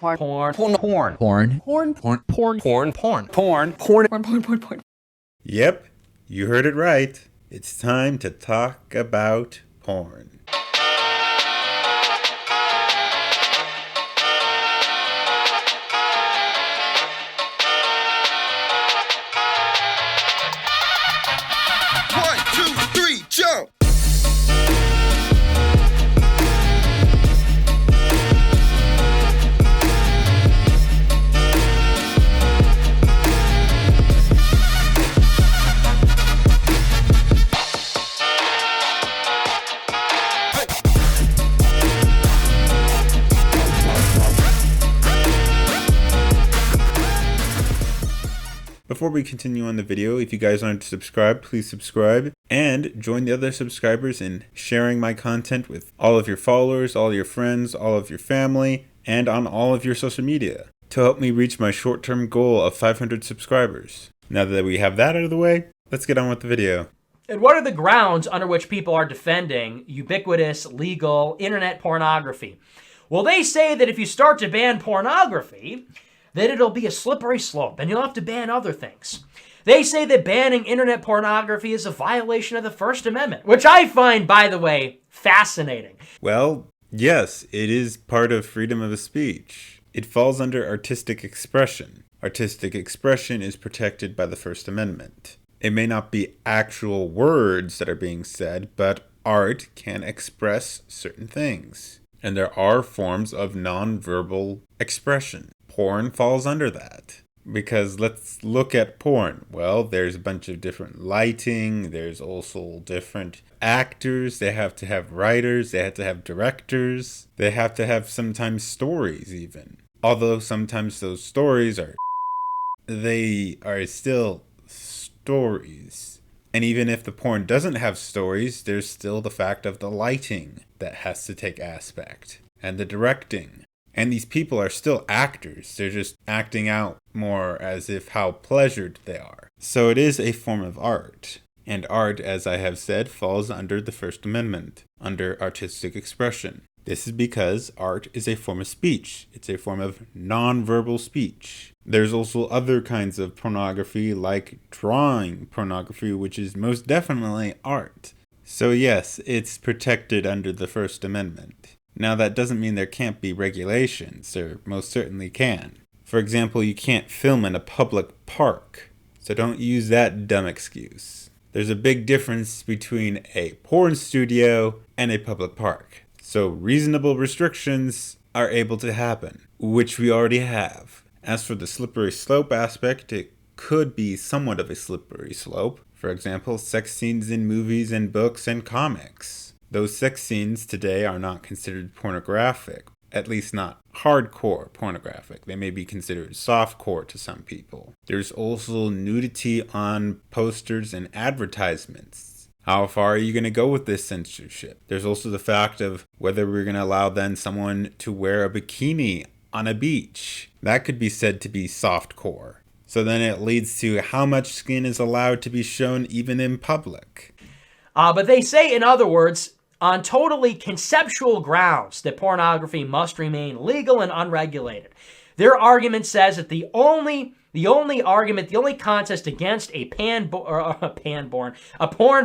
Porn. Porn. Porn. Porn. Porn. Porn. Porn. Porn. Porn. Porn. Porn. Porn. Porn. Yep, you heard it right. It's time to talk about porn. One, two, three, jump! Before we continue on the video, if you guys aren't subscribed, please subscribe and join the other subscribers in sharing my content with all of your followers, all your friends, all of your family, and on all of your social media to help me reach my short-term goal of 500 subscribers. Now that we have that out of the way, let's get on with the video. And what are the grounds under which people are defending ubiquitous, legal, internet pornography? Well, they say that if you start to ban pornography, that it'll be a slippery slope and you'll have to ban other things. They say that banning internet pornography is a violation of the First Amendment, which I find, by the way, fascinating. Well, yes, it is part of freedom of speech. It falls under artistic expression. Artistic expression is protected by the First Amendment. It may not be actual words that are being said, but art can express certain things. And there are forms of non-verbal expression. Porn falls under that. Because let's look at porn. Well, there's a bunch of different lighting. There's also different actors. They have to have writers. They have to have directors. They have to have sometimes stories even. Although sometimes those stories they are still stories. And even if the porn doesn't have stories, there's still the fact of the lighting that has to take aspect. And the directing. And these people are still actors. They're just acting out more as if how pleasured they are. So it is a form of art. And art, as I have said, falls under the First Amendment, under artistic expression. This is because art is a form of speech. It's a form of non-verbal speech. There's also other kinds of pornography, like drawing pornography, which is most definitely art. So yes, it's protected under the First Amendment. Now, that doesn't mean there can't be regulations. There most certainly can. For example, you can't film in a public park. So don't use that dumb excuse. There's a big difference between a porn studio and a public park. So reasonable restrictions are able to happen, which we already have. As for the slippery slope aspect, it could be somewhat of a slippery slope. For example, sex scenes in movies and books and comics. Those sex scenes today are not considered pornographic, at least not hardcore pornographic. They may be considered softcore to some people. There's also nudity on posters and advertisements. How far are you going to go with this censorship? There's also the fact of whether we're going to allow then someone to wear a bikini on a beach. That could be said to be softcore. So then it leads to how much skin is allowed to be shown even in public. But they say, in other words, on totally conceptual grounds, that pornography must remain legal and unregulated. Their argument says that the only contest against a porn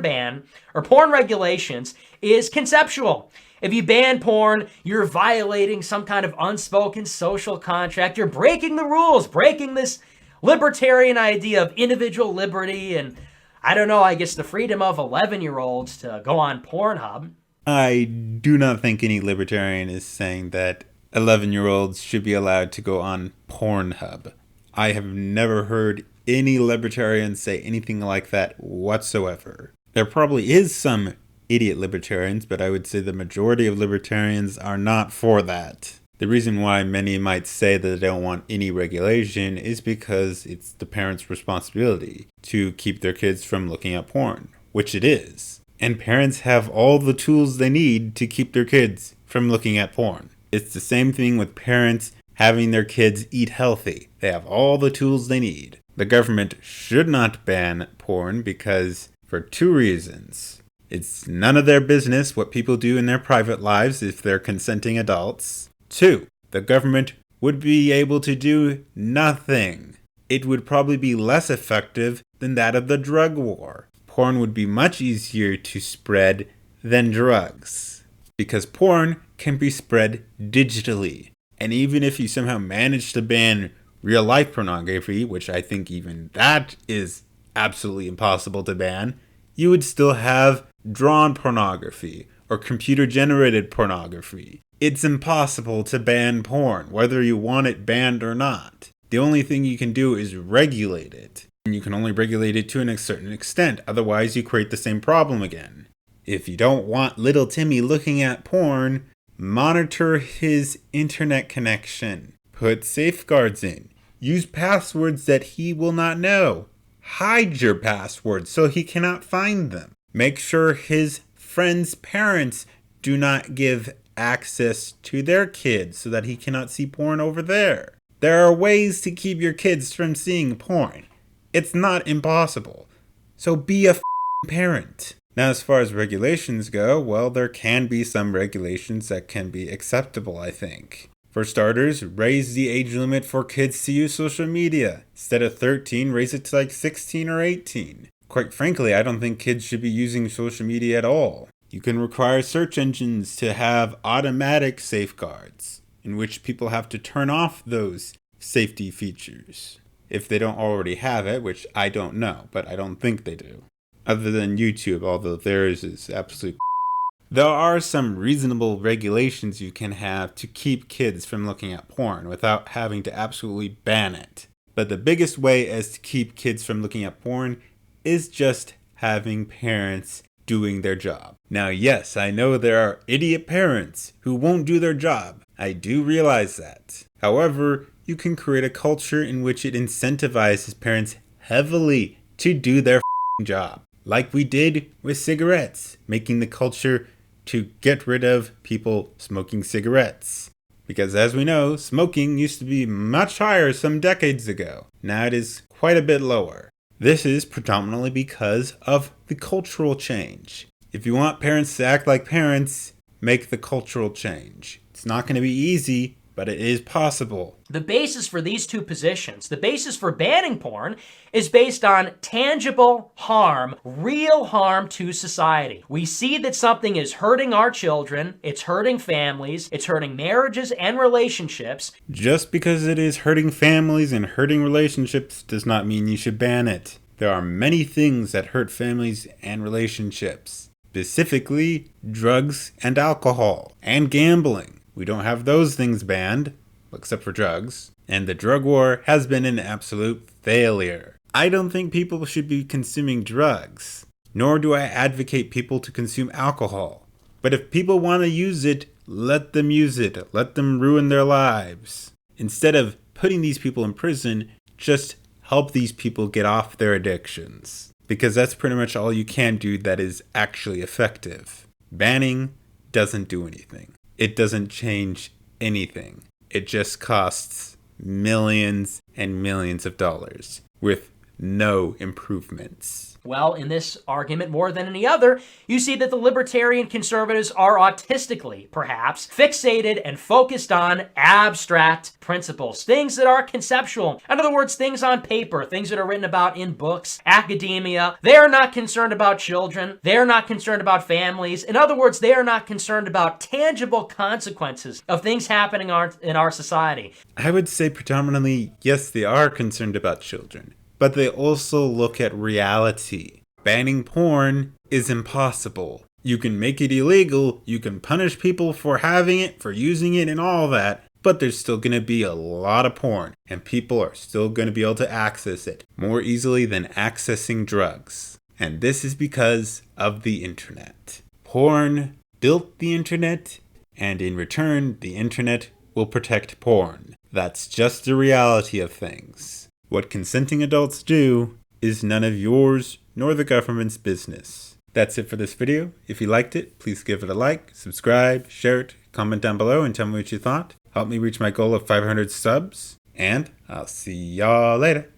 ban or porn regulations is conceptual. If you ban porn, you're violating some kind of unspoken social contract. You're breaking the rules, breaking this libertarian idea of individual liberty and, I don't know, I guess the freedom of 11-year-olds to go on Pornhub. I do not think any libertarian is saying that 11-year-olds should be allowed to go on Pornhub. I have never heard any libertarian say anything like that whatsoever. There probably is some idiot libertarians, but I would say the majority of libertarians are not for that. The reason why many might say that they don't want any regulation is because it's the parents' responsibility to keep their kids from looking at porn, which it is. And parents have all the tools they need to keep their kids from looking at porn. It's the same thing with parents having their kids eat healthy. They have all the tools they need. The government should not ban porn because for two reasons. It's none of their business what people do in their private lives if they're consenting adults. 2. The government would be able to do nothing. It would probably be less effective than that of the drug war. Porn would be much easier to spread than drugs, because porn can be spread digitally. And even if you somehow manage to ban real life pornography, which I think even that is absolutely impossible to ban, you would still have drawn pornography or computer generated pornography. It's impossible to ban porn, whether you want it banned or not. The only thing you can do is regulate it. And you can only regulate it to a certain extent, otherwise you create the same problem again. If you don't want little Timmy looking at porn, monitor his internet connection. Put safeguards in. Use passwords that he will not know. Hide your passwords so he cannot find them. Make sure his friends' parents do not give access to their kids so that he cannot see porn over there. There are ways to keep your kids from seeing porn. It's not impossible. So be a parent. Now, as far as regulations go, well, there can be some regulations that can be acceptable, I think. For starters, raise the age limit for kids to use social media. Instead of 13, raise it to like 16 or 18. Quite frankly, I don't think kids should be using social media at all. You can require search engines to have automatic safeguards, in which people have to turn off those safety features. If they don't already have it, which I don't know, but I don't think they do. Other than YouTube, although theirs is absolute. There are some reasonable regulations you can have to keep kids from looking at porn without having to absolutely ban it. But the biggest way as to keep kids from looking at porn is just having parents doing their job. Now, yes, I know there are idiot parents who won't do their job. I do realize that. However, you can create a culture in which it incentivizes parents heavily to do their job. Like we did with cigarettes, making the culture to get rid of people smoking cigarettes. Because as we know, smoking used to be much higher some decades ago. Now it is quite a bit lower. This is predominantly because of the cultural change. If you want parents to act like parents, make the cultural change. It's not going to be easy, but it is possible. The basis for these two positions, the basis for banning porn, is based on tangible harm, real harm to society. We see that something is hurting our children, it's hurting families, it's hurting marriages and relationships. Just because it is hurting families and hurting relationships does not mean you should ban it. There are many things that hurt families and relationships. Specifically, drugs and alcohol and gambling. We don't have those things banned, except for drugs. And the drug war has been an absolute failure. I don't think people should be consuming drugs, nor do I advocate people to consume alcohol. But if people want to use it, let them use it. Let them ruin their lives. Instead of putting these people in prison, just help these people get off their addictions. Because that's pretty much all you can do that is actually effective. Banning doesn't do anything. It doesn't change anything. It just costs millions and millions of dollars with no improvements. Well, in this argument, more than any other, you see that the libertarian conservatives are autistically, perhaps, fixated and focused on abstract principles, things that are conceptual. In other words, things on paper, things that are written about in books, academia. They are not concerned about children. They are not concerned about families. In other words, they are not concerned about tangible consequences of things happening in our society. I would say predominantly, yes, they are concerned about children. But they also look at reality. Banning porn is impossible. You can make it illegal, you can punish people for having it, for using it and all that, but there's still going to be a lot of porn, and people are still going to be able to access it more easily than accessing drugs. And this is because of the internet. Porn built the internet, and in return, the internet will protect porn. That's just the reality of things. What consenting adults do is none of yours nor the government's business. That's it for this video. If you liked it, please give it a like, subscribe, share it, comment down below and tell me what you thought. Help me reach my goal of 500 subs, and I'll see y'all later.